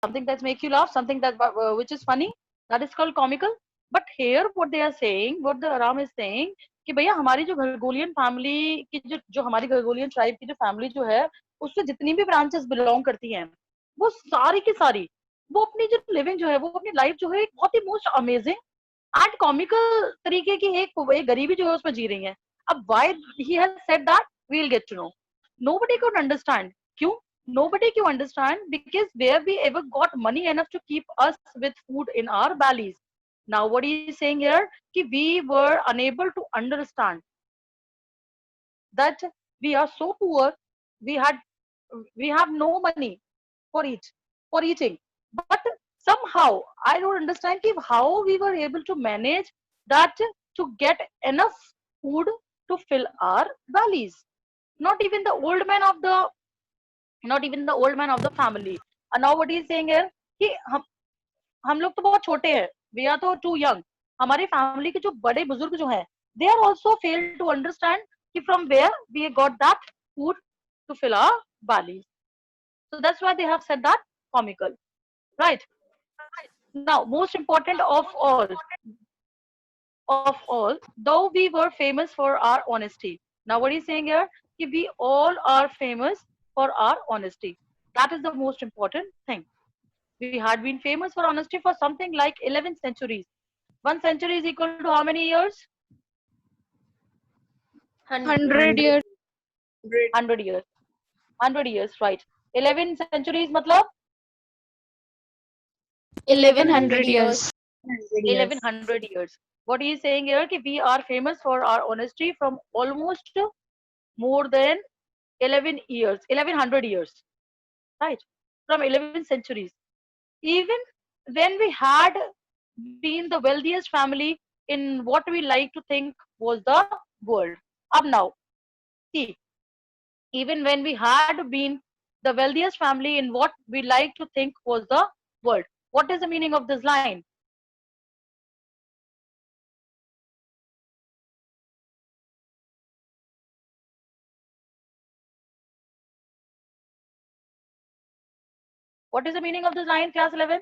something that makes you laugh, something that which is funny, that is called comical. But here what they are saying, what the Aram is saying, कि भैया हमारी जो घरगोलियन family की जो हमारी घरगोलियन tribe की जो फैमिली जो है, उससे जितनी भी ब्रांचेस बिलोंग करती हैं, वो सारी की सारी, वो अपनी जो लिविंग जो है, वो अपनी लाइफ जो है एक बहुत ही मोस्ट अमेजिंग एंड कॉमिकल तरीके की एक गरीबी जो है उसमें जी रही है. अब why he has said that, we will get to know. Nobody could understand. क्यों? Nobody could understand because where we ever got money enough to keep us with food in our bellies. Now what he is saying here, कि we were unable to understand that we are so poor, we had we have no money for eating. But somehow I don't understand कि how we were able to manage that, to get enough food to fill our bellies. Not even the old man of the, not even the old man of the family. And now what he is saying here, कि हम लोग तो बहुत छोटे हैं, we are तो too young. हमारे family के जो बड़े बुजुर्ग जो हैं, they are also failed to understand कि from where we got that food to fill our bellies. So that's why they have said that comical, right? Now most important of all, though we were famous for our honesty. Now what he's saying here, कि we all are famous for our honesty. That is the most important thing. We had been famous for honesty for something like 11 centuries. 1 century is equal to how many years? 100 years. 100 years. 100 years, right. 11 centuries matlab 1100 years. 1100 years. What he is saying here, कि we are famous for our honesty from almost more than 11 years, 1100 years, right? From 11 centuries. Even when we had been the wealthiest family in what we like to think was the world. Up now, see, even when we had been the wealthiest family in what we like to think was the world. What is the meaning of this line? What is the meaning of this line, class 11?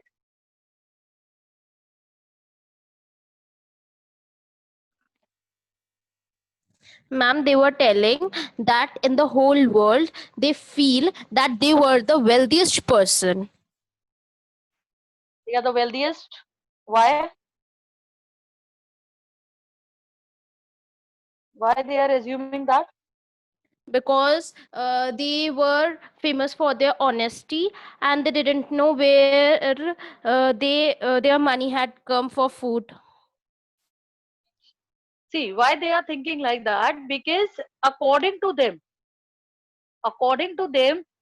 Ma'am, they were telling that in the whole world, they feel that they were the wealthiest person. They are the wealthiest. Why? Why they are assuming that? Because they were famous for their honesty, and they didn't know where their money had come for food. See, why they are thinking like that? Because according to them,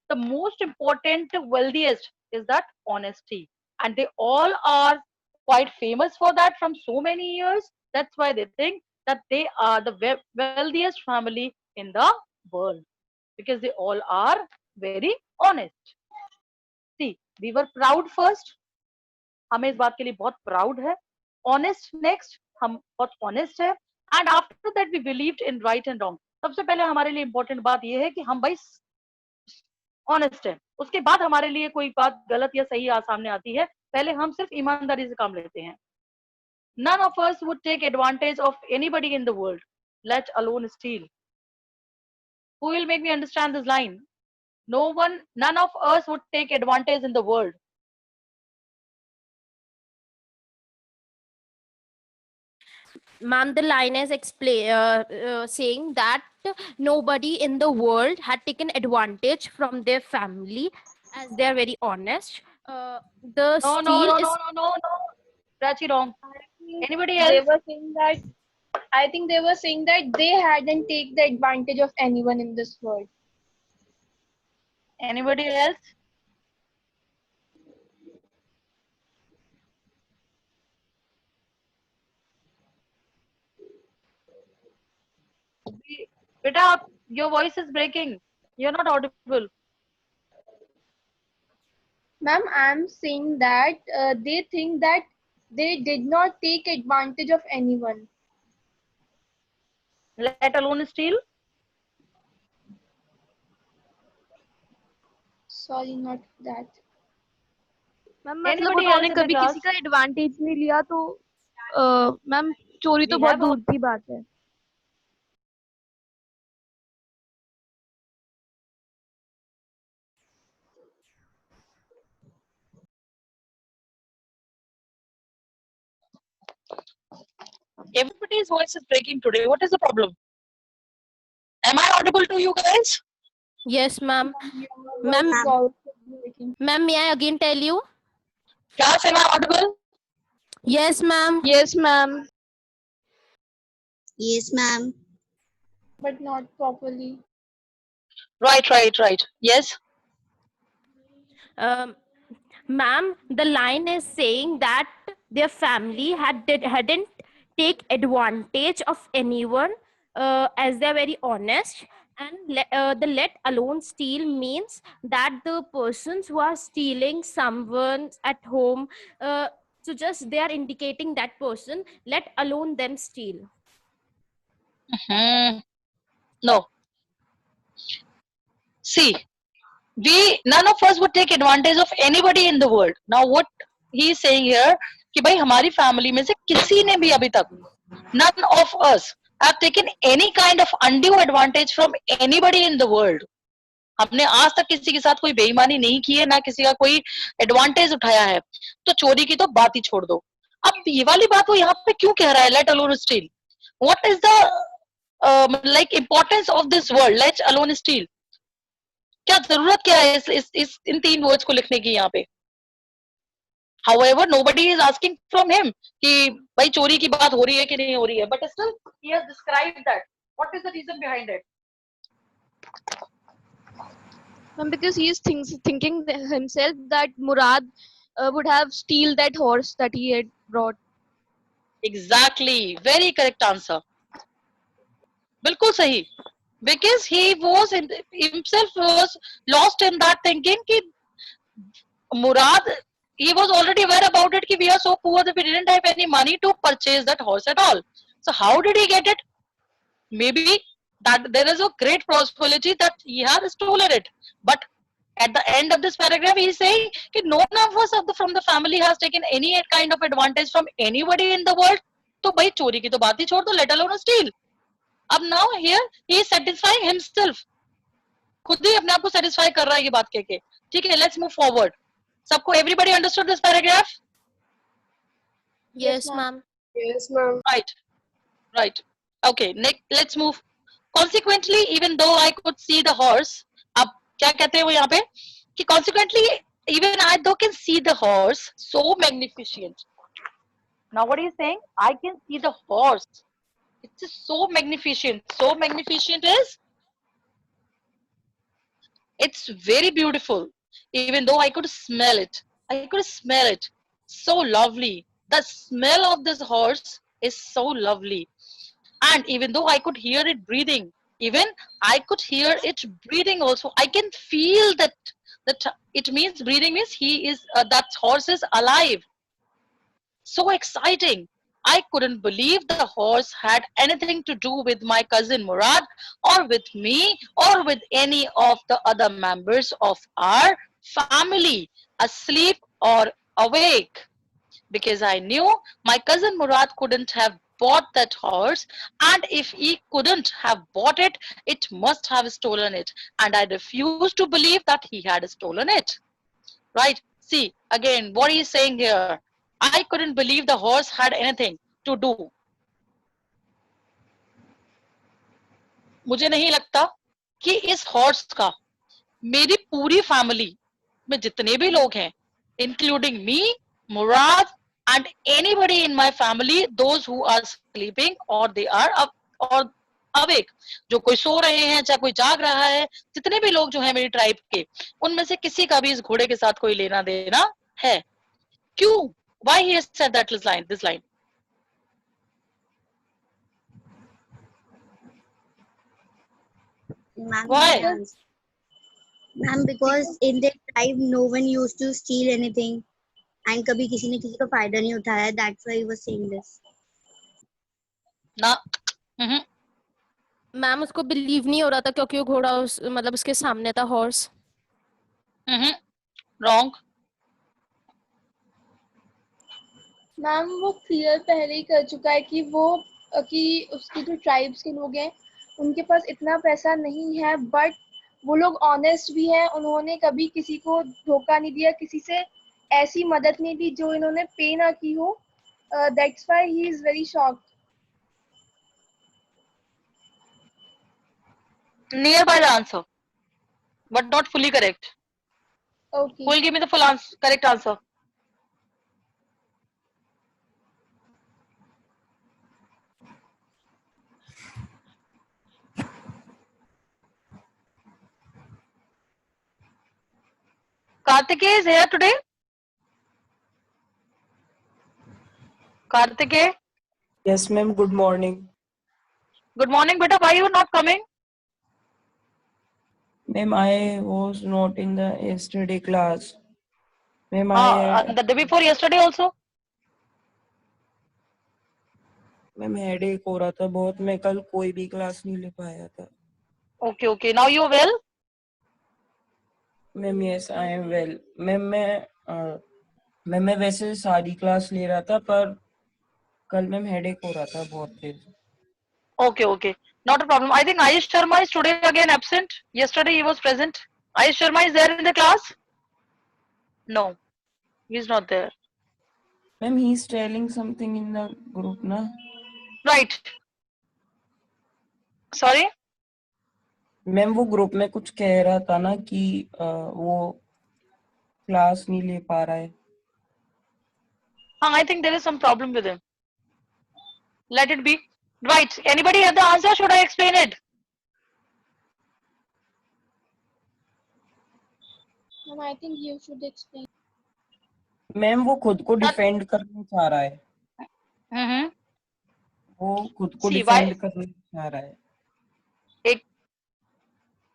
the most important, wealthiest is that honesty. And they all are quite famous for that from so many years. That's why they think that they are the wealthiest family in the world, because they all are very honest. See, we were proud first. हमें इस बात के लिए बहुत proud है. Honest next, हम बहुत honest है. And after that we believed in right and wrong. सबसे पहले हमारे लिए important बात ये है कि हम भाई ऑनेस्ट है. उसके बाद हमारे लिए कोई बात गलत या सही सामने आती है, पहले हम सिर्फ ईमानदारी से काम लेते हैं. None of us would take advantage of anybody in the world, let alone steal. Who will make me understand this line? No one, none of us would take advantage in the world. Ma'am, the line is saying that nobody in the world had taken advantage from their family, as they are very honest. The No, no, steal no, no, is no, no, no. Prachi, wrong. I think Anybody they else? were saying that I think they were saying that they hadn't take the advantage of anyone in this world. Anybody else? Beta, your voice is breaking. You're not audible. Ma'am, I'm saying that they think that they did not take advantage of anyone. Let alone steal. Sorry, not that. Ma'am मतलब Anybody else उन्होंने in the कभी किसी class? का advantage नहीं लिया, तो ma'am चोरी तो We बहुत have दूर की बात है। everybody's voice is breaking today. What is the problem? Am I audible to you guys? Yes, ma'am. Ma'am, Ma'am, may I again tell you? Class, am I audible? Yes, ma'am. yes ma'am, Yes, ma'am. but not properly. Right. Yes. Um, Ma'am, the line is saying that their family hadn't take advantage of anyone, as they're very honest, and the let alone steal means that the persons who are stealing someone at home, so just they are indicating that person, let alone them steal. Hmm. No. See, none of us would take advantage of anybody in the world. Now, what he is saying here, कि भाई हमारी family में से किसी ने भी अभी तक, none of us have taken any kind of undue advantage from anybody in the world. हमने आज तक किसी के साथ कोई बेईमानी नहीं की है, ना किसी का कोई एडवांटेज उठाया है, तो चोरी की तो बात ही छोड़ दो। अब ये वाली बात वो यहाँ पे क्यों कह रहा है, let alone steel? What is the like importance of this word let alone steel? क्या जरूरत क्या है इस इन 3 वर्ड्स को लिखने की यहाँ पे? However, nobody is asking from him कि भाई चोरी की बात हो रही है कि नहीं हो रही है, but still he has described that. What is the reason behind it? Ma'am, because he is thinking himself that Murad would have steal that horse that he had brought. Exactly, very correct answer. बिल्कुल सही. Because he was himself was lost in that thinking कि Murad, he was already aware about it कि we are so poor that we didn't have any money to purchase that horse at all. So how did he get it? Maybe that there is a great possibility that he has stolen it. But at the end of this paragraph, he is saying that none of us from the family has taken any kind of advantage from anybody in the world. तो भाई चोरी की तो बात ही छोड़ दो, let alone steal. अब now here he is satisfying himself. खुद ही अपने आप को satisfy कर रहा है ये बात कह के. ठीक है, let's move forward. सबको everybody understood this paragraph? Yes, ma'am. Yes, ma'am. Right. Okay, next let's move. Consequently, even though I could see the horse, अब क्या कहते हैं वो यहाँ पे कि consequently even I though can see the horse so magnificent. Now what he is saying, I can see the horse. It's so magnificent. So magnificent is it's very beautiful. Even though I could smell it. I could smell it. So lovely. The smell of this horse is so lovely. And even though I could hear it breathing, even I could hear it breathing also. I can feel that it means breathing means he is that horse is alive. So exciting. I couldn't believe the horse had anything to do with my cousin Murad or with me or with any of the other members of our family, asleep or awake. Because I knew my cousin Murad couldn't have bought that horse, and if he couldn't have bought it, it must have stolen it, and I refused to believe that he had stolen it. Right? See, again, what he is saying here, I couldn't believe the horse had anything to do. मुझे नहीं लगता कि इस horse का मेरी पूरी family में जितने भी लोग हैं, including me, Murad, and anybody in my family, those who are sleeping or they are up or awake, जो कोई सो रहे हैं चाहे कोई जाग रहा है, जितने भी लोग जो हैं मेरी ट्राइब के, उनमें से किसी का भी इस घोड़े के साथ कोई लेना देना है. क्यों? Why he has said that this line? Ma'am, Why? ma'am, because in that tribe no one used to steal anything, and कभी किसी ने किसी का फायदा नहीं उठाया. That's why he was saying this. ना. मैम उसको बिलीव नहीं हो रहा था क्योंकि वो घोड़ा मतलब उसके सामने था, हॉर्स. Wrong. मैम वो क्लियर पहले ही कर चुका है कि वो कि उसके जो ट्राइब्स के लोग हैं उनके पास इतना पैसा नहीं है, बट वो लोग ऑनेस्ट भी हैं, उन्होंने कभी किसी को धोखा नहीं दिया, किसी से ऐसी मदद नहीं दी जो इन्होंने पे ना की हो. That's why he is very shocked. Near by the answer, but not fully correct. Okay. Who will give me the full answer, correct answer? Kartikeya is here today. Kartikeya, Yes, ma'am. Good morning. good morning, beta. Why you not coming? Ma'am, I was not in the yesterday class. Ma'am, The day before yesterday also. Ma'am headache हो रहा था बहुत, मैं कल कोई भी class नहीं ले पाया था. Okay, okay. Now you are well. Ma'am yes I am well. Ma'am मैं वैसे सारी क्लास ले रहा था, पर कल मैम हेडेक हो रहा था बहुत तेज. Okay, okay. Not a problem. I think Ayush Sharma is today again absent. Yesterday he was present. Ayush Sharma is there in the class? No, he's not there. Ma'am he is telling something in the group ना. Right. Sorry? Ma'am वो group में कुछ कह रहा था ना कि वो क्लास नहीं ले पा रहा है. I think there is some problem with him. Let it be. Right. Anybody have the answer? Should I explain it? Ma'am, I think you should explain. Ma'am वो खुद को डिफेंड करना चाह रहा है. Mm-hmm. वो खुद को See, डिफेंड why? करना चाह रहा है.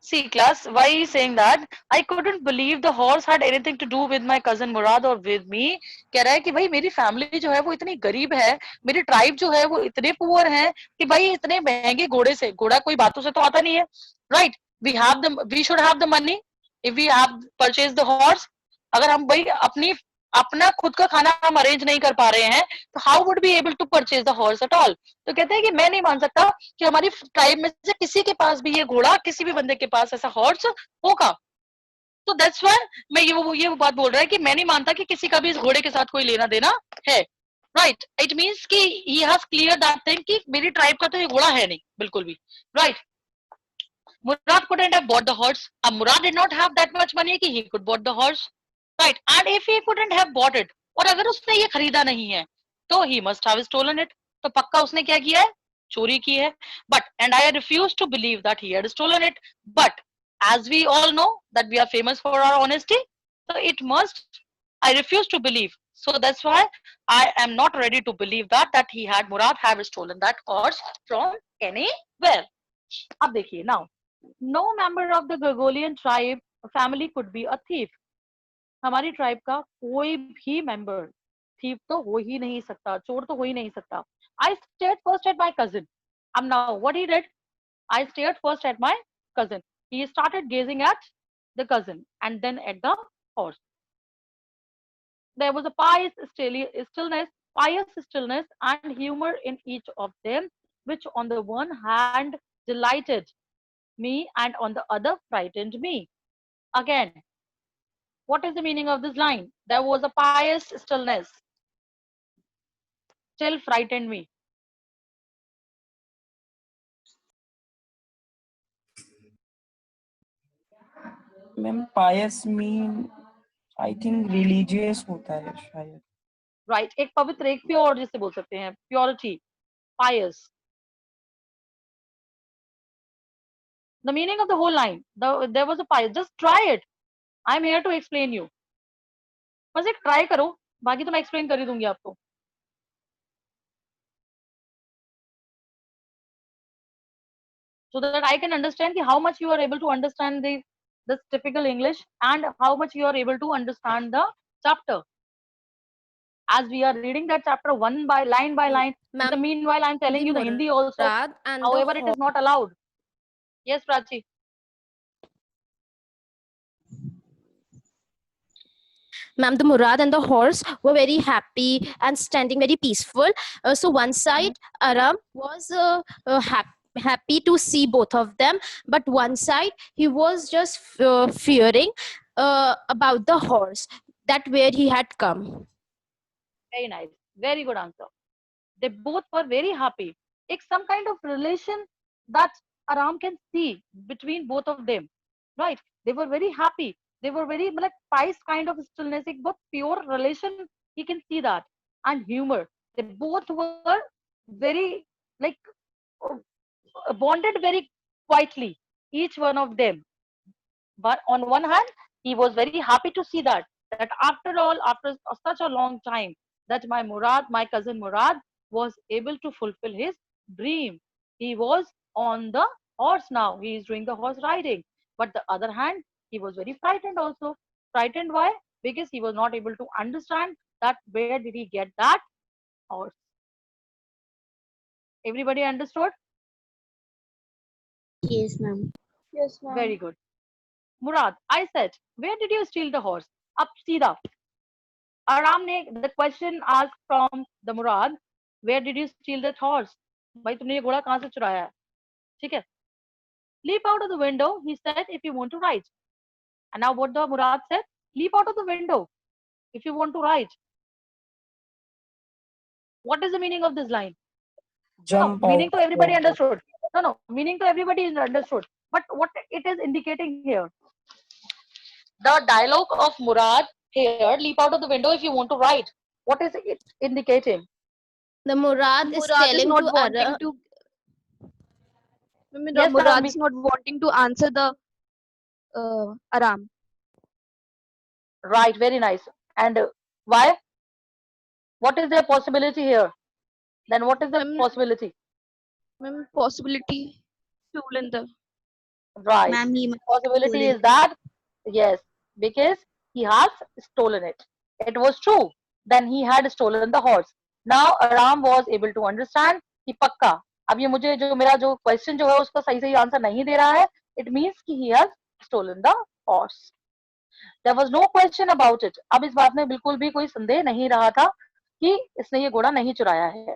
See, class, why he's saying that? I couldn't believe the horse had anything to do with my cousin Murad or with me. कह रहा है कि भाई मेरी फैमिली जो है वो इतनी गरीब है, मेरी ट्राइब जो है वो इतने पुअर हैं कि भाई इतने महंगे घोड़े से, घोड़ा कोई बातों से तो आता नहीं है. Right. We should have the money if we have purchase the horse. अगर हम भाई अपना खुद का खाना हम अरेंज नहीं कर पा रहे हैं, तो how would be able to purchase the horse at all. तो कहते हैं कि मैं नहीं मान सकता कि हमारी ट्राइब में से किसी के पास भी ये घोड़ा, किसी भी बंदे के पास ऐसा हॉर्स होगा. तो दैट्स व्हाई मैं ये बात बोल रहा है कि मैं नहीं मानता कि किसी का भी इस घोड़े के साथ कोई लेना देना है. राइट. इट मीन्स कि he has clear that thing कि मेरी ट्राइब का तो ये घोड़ा है नहीं बिल्कुल भी. Right. Murad couldn't have bought the horse. Murad did not have that much money कि he could bought the horse. Right. And if he couldn't have bought it, और अगर उसने ये खरीदा नहीं है, तो he must have stolen it. तो पक्का उसने क्या किया है? चोरी की है. But and I refuse to believe that he had stolen it. But as we all know that we are famous for our honesty, so it must. I refuse to believe. So that's why I am not ready to believe that he had Murad have stolen that horse from anywhere. अब देखिए now. No member of the Gregorian tribe family could be a thief. हमारी tribe का कोई भी member thief तो हो ही नहीं सकता, चोर तो हो ही नहीं सकता. I stared first at my cousin. Now what he did? I stared first at my cousin. He started gazing at the cousin and then at the horse. There was a pious stillness and humor in each of them, which on the one hand delighted me and on the other frightened me. Again, what is the meaning of this line? There was a pious stillness, still frightened me. Ma'am pious mean I think religious होता है शायद. Right. एक पवित्र, एक pure जिसे बोल सकते हैं, purity, pious. The meaning of the whole line, there was a pious. Just try it. I am here to explain you. बस एक ट्राई करो, बाकी तो मैं एक्सप्लेन कर ही दूंगी आपको. So that I can understand how much you are able to understand this typical English and how much you are able to understand the chapter. As we are reading that chapter one by line, in the meanwhile, I am telling you the Hindi also. However, it is not allowed. Yes, Prachi. Ma'am, the Murad and the horse were very happy and standing very peaceful. So one side, Aram was happy to see both of them, but one side he was just fearing about the horse, that where he had come. Very nice. Very good answer. They both were very happy. It's some kind of relation that Aram can see between both of them, right? They were very happy. They were very like pious kind of stillness, एक बहुत pure relation. He can see that, and humor. They both were very like bonded very quietly, each one of them. But on one hand, he was very happy to see that after all, after such a long time, that my cousin Murad, was able to fulfill his dream. He was on the horse now. He is doing the horse riding. But the other hand, he was very frightened also. Frightened why? Because he was not able to understand that where did he get that horse. Everybody understood? Yes, ma'am. Yes, ma'am. Very good. Murad, I said, where did you steal the horse? Up Sida. Aram ne the question asked from the Murad, where did you steal that horse? भाई तुमने ये घोड़ा कहाँ से चुराया है? ठीक है? Leap out of the window, he said, if you want to ride. And now what the Murad said? Leap out of the window if you want to ride. What is the meaning of this line? Jump No, meaning out. to everybody understood. No, meaning to everybody is understood. But what it is indicating here? The dialogue of Murad here, leap out of the window if you want to ride. What is it indicating? The Murad is Murad is telling not to wanting Aram. to. Yes, Murad Tanvi. is not wanting to answer the Aram. Right, very nice. And why? What is the possibility here? Then what is the possibility? Possibility stolen the. Right. Ma'am, he must have Possibility stolen is that, yes, because he has stolen it. It was true. Then he had stolen the horse. Now Aram was able to understand कि पक्का अब ये मुझे जो मेरा जो question जो है उसका सही सही आंसर नहीं दे रहा है. It means कि he has stolen the horse. There was no question about it. अब इस बात में बिल्कुल भी कोई संदेह नहीं रहा था कि इसने ये घोड़ा नहीं चुराया है.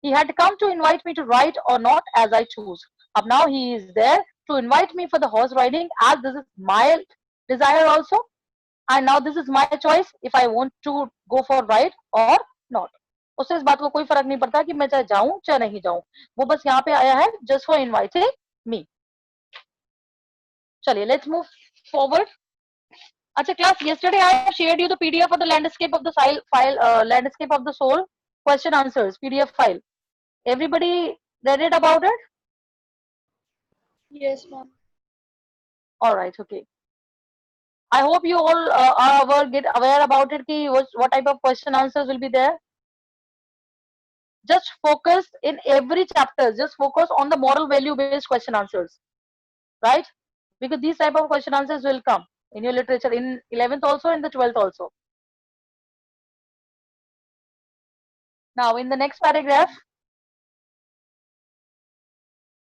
He had come to invite me to ride or not as I choose. अब now he is there to invite me for the horse riding as this is my desire also. And now this is my choice if I want to go for ride or not. उससे इस बात को कोई फर्क नहीं पड़ता कि मैं चाहे जाऊं चाहे नहीं जाऊं. वो बस यहाँ पे आया है just for inviting me. चलिए let's move forward. अच्छा class, yesterday I have shared you the PDF of the landscape of the landscape of the soul question answers PDF file. Everybody read it about it? Yes, ma'am. All right, okay. I hope you all are get aware about it. Ki what type of question answers will be there. Just focus in every chapter. Just focus on the moral value based question answers, right? Because these type of question answers will come in your literature in 11th also, in the 12th also. Now in the next paragraph.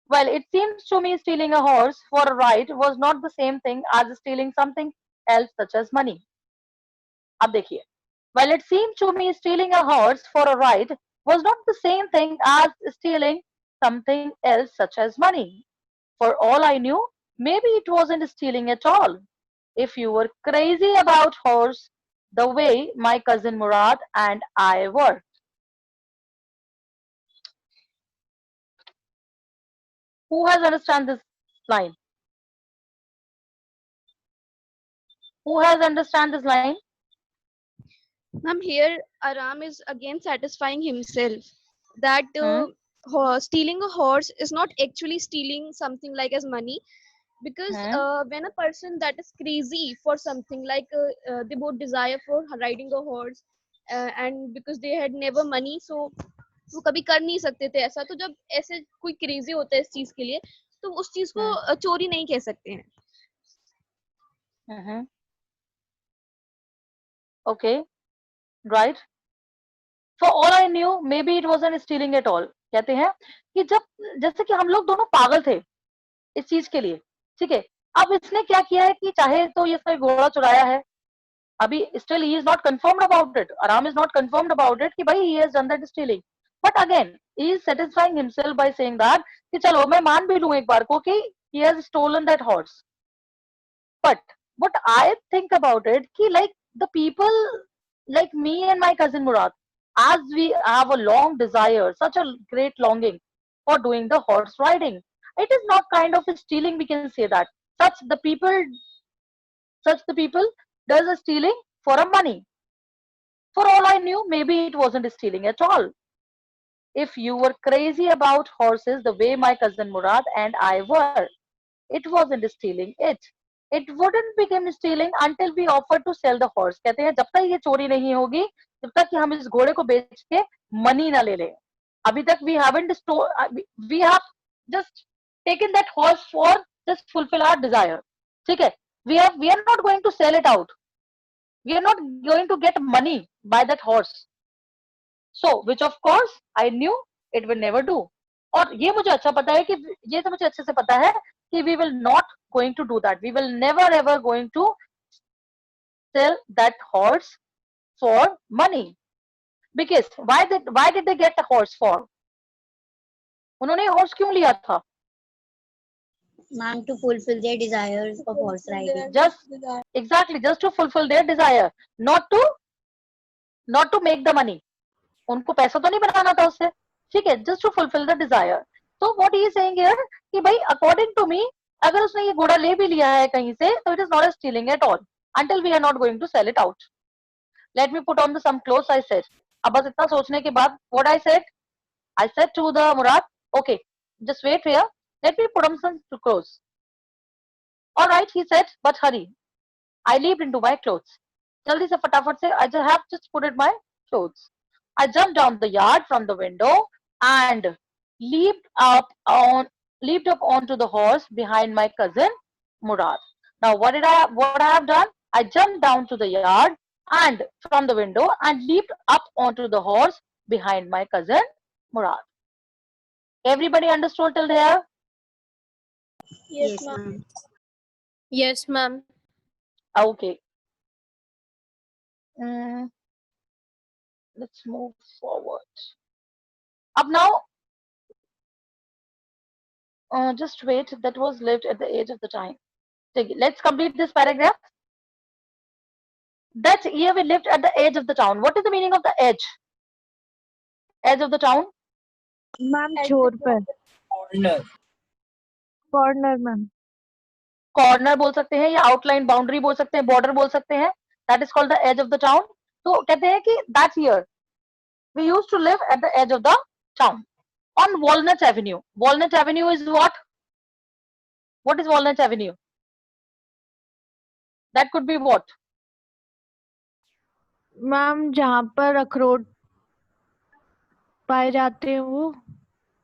Well, it seems to me stealing a horse for a ride was not the same thing as stealing something else such as money. अब देखिए. Well, it seemed to me stealing a horse for a ride was not the same thing as stealing something else such as money. For all I knew, maybe it wasn't stealing at all. If you were crazy about horse the way my cousin Murad and I were. Who has understand this line? Who has understand this line? Ma'am, here Aram is again satisfying himself that stealing a horse is not actually stealing something like as money, because when a person that is crazy for something like they both desire for riding a horse and because they had never money, so वो कभी कर नहीं सकते थे ऐसा. तो जब ऐसे कोई क्रेजी होता है इस चीज के लिए, तो उस चीज को चोरी नहीं कह सकते हैं. Okay, right. For all I knew, maybe it wasn't stealing at all. कहते हैं कि जब जैसे कि हम लोग दोनों पागल थे इस चीज के लिए, ठीक है. अब इसने क्या किया है कि चाहे तो ये इसने घोड़ा चुराया है, अभी still he is not confirmed about it. Aram is not confirmed about it कि भाई he has done that stealing. But again, he is satisfying himself by saying that कि चलो मैं मान भी लूं एक बार को कि he has stolen that horse. But what I think about it कि like the people like me and my cousin Murad, as we have a long desire, such a great longing for doing the horse riding, it is not kind of a stealing, we can say that. Such the people such the people does a stealing for a money. For all I knew, maybe it wasn't stealing at all. If you were crazy about horses the way my cousin Murad and I were, it wasn't stealing it. It wouldn't become stealing until we offered to sell the horse. कहते हैं जब तक ये चोरी नहीं होगी, जब तक कि हम इस घोड़े को बेच के मनी ना ले लें. अभी तक we haven't we have just taken that horse for just fulfill our desire. ठीक है? We are not going to sell it out. We are not going to get money by that horse. So, which of course I knew it will never do. और ये मुझे अच्छा पता है कि ये तो मुझे अच्छे से पता है कि we will not going to do that. We will never ever going to sell that horse for money. Because why did they get the horse for? उन्होंने horse क्यों लिया था? Ma'am, to fulfill their desires of horse riding. Just to fulfill their desire, not to make the money. उनको पैसा तो नहीं बनाना था उससे, ठीक है? Just to fulfill the desire. So what he is saying here कि भाई according to me, अगर उसने ये घोड़ा ले भी लिया है कहीं से, तो it is not a stealing at all until we are not going to sell it out. Let me put on some clothes, I said. अब बस इतना सोचने के बाद what I said to the Murad, okay, just wait here. Let me put on some clothes. All right, he said, but hurry. I leaped into my clothes. जल्दी से फटाफट से I have just put in my clothes. I jumped down the yard from the window and leaped up onto the horse behind my cousin Murad. Now what I have done? I jumped down to the yard and from the window and leaped up onto the horse behind my cousin Murad. Everybody understood till there? Yes, ma'am. Yes, ma'am. Okay. Let's move forward. Up now, just wait. That was lived at the age of the time. Let's complete this paragraph. That year we lived at the edge of the town. What is the meaning of the edge? Edge of the town? Ma'am छोर पर Corner. Corner ma'am corner बोल सकते हैं या outline boundary बोल सकते हैं, border बोल सकते हैं. That is called the edge of the town. तो कहते हैं कि that year we used to live at the edge of the town on Walnut Avenue. Walnut Avenue is what? What is Walnut Avenue? That could be what? Ma'am जहाँ पर अखरोट पाए जाते हैं वो.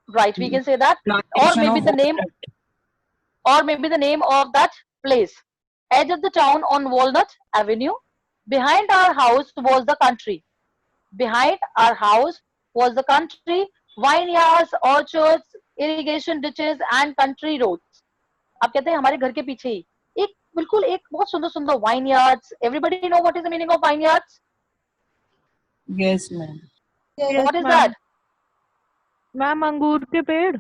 Right, we can say that. Or maybe the name, or maybe the name of that place. Edge of the town on Walnut Avenue. Behind our house was the country. Behind our house was the country. Vineyards, orchards, irrigation ditches and country roads. आप कहते हैं हमारे घर के पीछे ही एक बिल्कुल एक बहुत सुंदर सुंदर vineyards. Everybody know what is the meaning of vineyards? Yes, ma'am. What is that? Ma'am अंगूर के पेड़.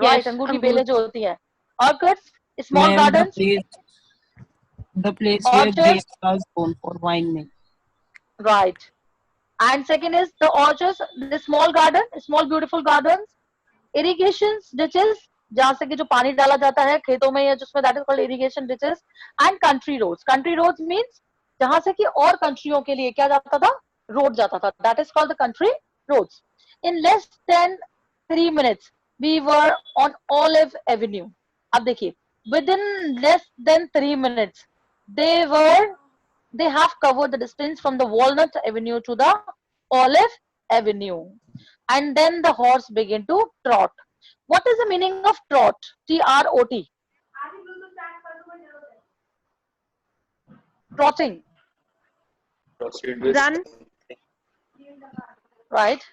Right, अंगूर की बेलें जो होती हैं. Orchards, small Ma'am, gardens. the place where Orchards. grapes are grown for wine making. Right. And second is the orchards, the small garden, small beautiful gardens, irrigations, ditches, जहाँ से कि जो पानी डाला जाता है खेतों में या जिसमें that is called irrigation ditches, and country roads. Country roads means जहाँ से कि और कंट्रियों के लिए क्या जाता था? रोड जाता था. That is called the country roads. In less than 3 minutes, we were on Olive Avenue. अब देखिए, within less than 3 minutes, they have covered the distance from the Walnut Avenue to the Olive Avenue. And then the horse began to trot. What is the meaning of trot? T-R-O-T. Trotting. Run. Right?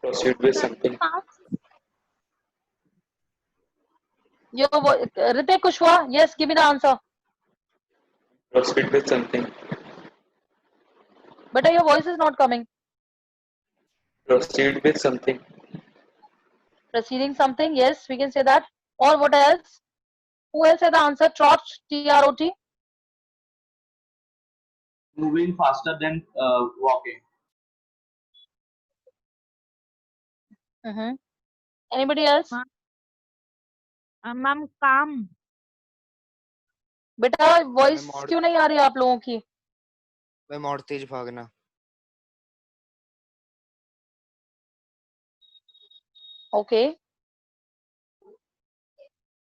Proceed with something. Ritik Kushwaha, yes, give me the answer. Proceed with something. But your voice is not coming. Proceed with something. Proceeding something, yes, we can say that. Or what else? Who else had the answer? Trot, T-R-O-T. Moving faster than walking. Anybody else? Ma'am, calm. बेटा voice क्यों नहीं आ रही आप लोगों की? Ma'am और तेज भागना. Okay.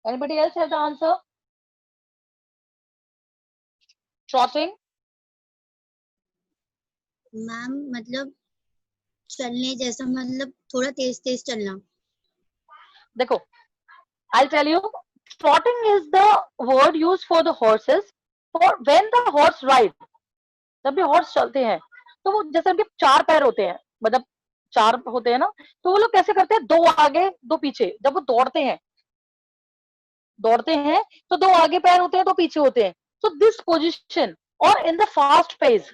Anybody else have the answer? Trotting. Ma'am मतलब चलने जैसा, मतलब थोड़ा तेज तेज चलना. देखो, I'll tell you, trotting is the word used for the horses for when the horse ride. जब भी horse चलते हैं, तो वो जैसे उनके चार पैर होते हैं, मतलब चार होते हैं ना, तो वो लोग कैसे करते हैं? दो आगे, दो पीछे. जब वो दौड़ते हैं, तो दो आगे पैर होते हैं, दो पीछे होते हैं. So this position, or in the fast pace,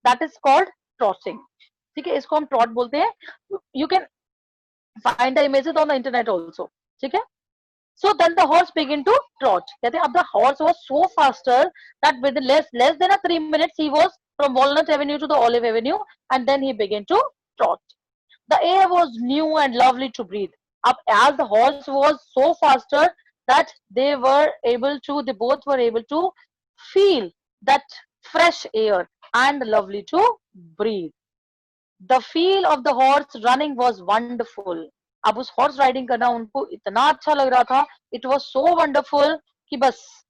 that is called trotting. ठीक है, इसको हम trot बोलते हैं. You can find the images on the internet also. ठीक है. So then the horse began to trot. कहते हैं अब the horse was so faster that within less than 3 minutes he was from Walnut Avenue to the Olive Avenue, and then he began to trot. The air was new and lovely to breathe. Up as the horse was so faster that they both were able to feel that fresh air and lovely to breathe. The feel of the horse running was wonderful. अब उस horse riding करना उनको इतना अच्छा लग रहा था. It was so wonderful कि बस.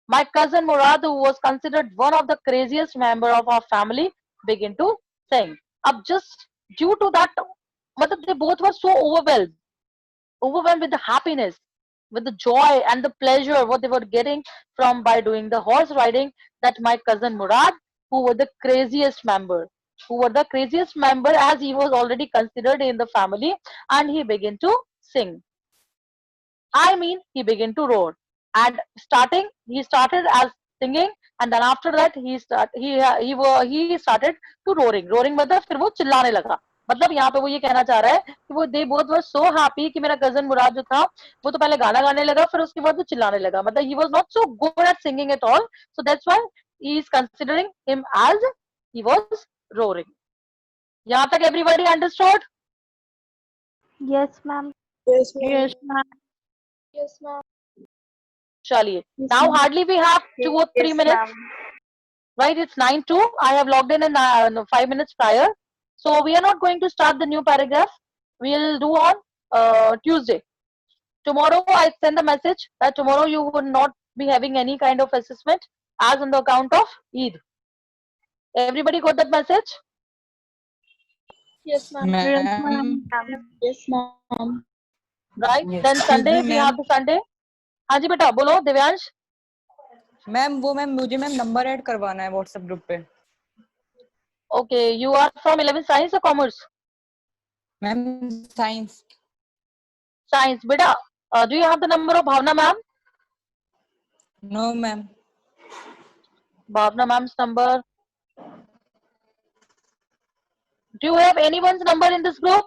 My cousin Murad, who was considered one of the craziest member of our family, began to sing. अब just due to that, मतलब they both were so overwhelmed with the happiness, with the joy and the pleasure what they were getting from by doing the horse riding, that my cousin Murad, who were the craziest member as he was already considered in the family, and he began to sing. I mean, he began to roar. And he started as singing, and then after that he started to roaring. Roaring मतलब फिर वो चिल्लाने लगा. मतलब यहाँ पे वो ये कहना चाह रहा है कि वो they both were so happy कि मेरा cousin मुराद जो था वो तो पहले गाना गाने लगा, फिर उसके बाद वो चिल्लाने लगा. मतलब he was not so good at singing at all, so that's why he is considering him as he was roaring. यहाँ तक everybody understood? Yes, ma'am. Yes, ma'am. Yes, ma'am. Yes, ma'am. चलिए. Yes, Now ma'am. hardly we have 2 or 3 Yes, minutes. ma'am. Right, it's 9:02. I have logged in 5 minutes prior. So we are not going to start the new paragraph. We'll do on Tuesday. Tomorrow I send the message that tomorrow you would not be having any kind of assessment as on the account of Eid. Everybody got that message? Yes, ma'am. Yes, ma'am. Yes, ma'am. Right, Yes. then Sunday Excuse me, we have ma'am. the Sunday. हाँ जी बेटा बोलो Divyansh. Ma'am मुझे number add करवाना है WhatsApp group पे. Okay, you are from 11th Science or Commerce? Ma'am science. Science. Beta, do you have the number of Bhavna ma'am? No ma'am. Bhavna ma'am's number. Do you have anyone's number in this group?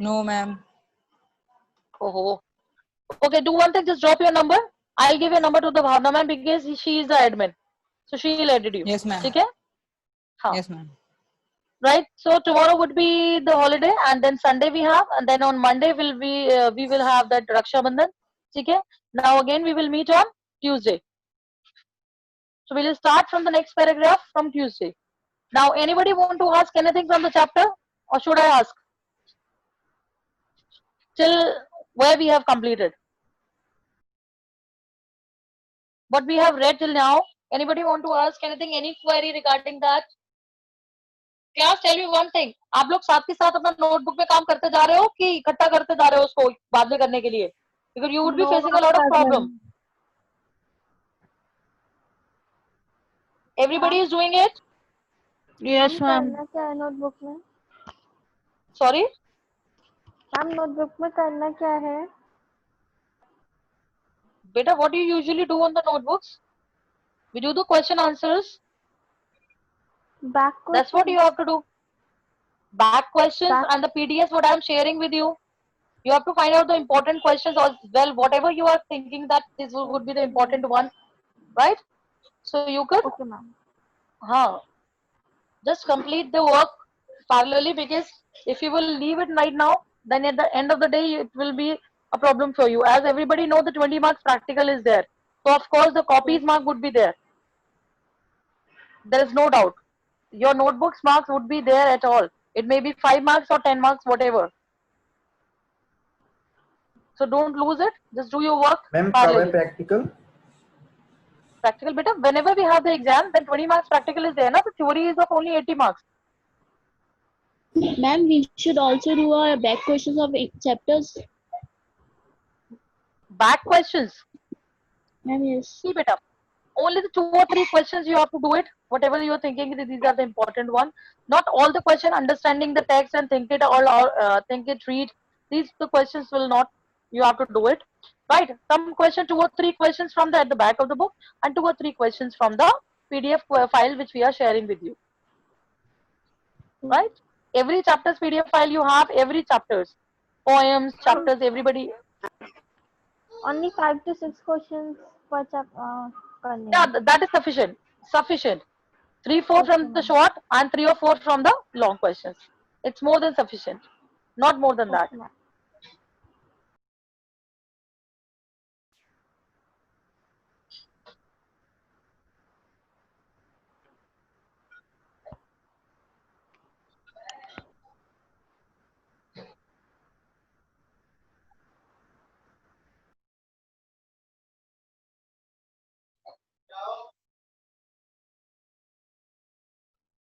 No ma'am. Oh. Okay, do one thing, just drop your number. I'll give your number to the Bhavna ma'am because she is the admin. So she'll edit you. Yes, ma'am. Okay? हाँ. Yes, ma'am. Right. So tomorrow would be the holiday, and then Sunday we have, and then on Monday we will have that Raksha Bandhan. Okay? Now again we will meet on Tuesday. So we will start from the next paragraph from Tuesday. Now anybody want to ask anything from the chapter, or should I ask? Till where we have completed? What we have read till now. Anybody want to ask anything, any query regarding that? Class, tell me one thing. आप लोग साथ के साथ अपना notebook में काम करते जा रहे हो कि इकट्ठा करते जा रहे हो उसको बाद में करने के लिए? Because you would be facing a lot of problem. Everybody is doing it? Yes, ma'am. करना क्या है नोटबुक में? Sorry? मैम नोटबुक में करना क्या है? Beta, what do you usually do on the notebooks? We do the question answers. Back That's what you question. have to do. Back questions Back. and the PDFs what I'm sharing with you. You have to find out the important questions as well. Whatever you are thinking that this would be the important one, right? So you could Okay, ma'am. just complete the work parallelly, because if you will leave it right now, then at the end of the day it will be a problem for you. As everybody know, the 20 marks practical is there. So of course the copies mark would be there. There is no doubt. Your notebooks marks would be there at all. It may be 5 marks or 10 marks, whatever. So don't lose it. Just do your work Ma'am, कब है parallelly. practical? Practical, beta, whenever we have the exam, then 20 marks practical is there. Na? The theory is of only 80 marks. Ma'am, we should also do our back questions of chapters. Back questions. Ma'am, yes. See, beta, only the 2 or 3 questions you have to do it. Whatever you are thinking, these are the important ones. Not all the question, understanding the text and think it all, think it, read. These the questions will not. You have to do it, right? Some question, 2 or 3 questions from the at the back of the book, and 2 or 3 questions from the PDF file which we are sharing with you, right? Every chapter's PDF file you have, every chapters, poems, chapters, everybody. Only 5 to 6 questions per chapter. Yeah, that is sufficient. Sufficient. 3, 4 from the short and 3 or 4 from the long questions. It's more than sufficient. Not more than that.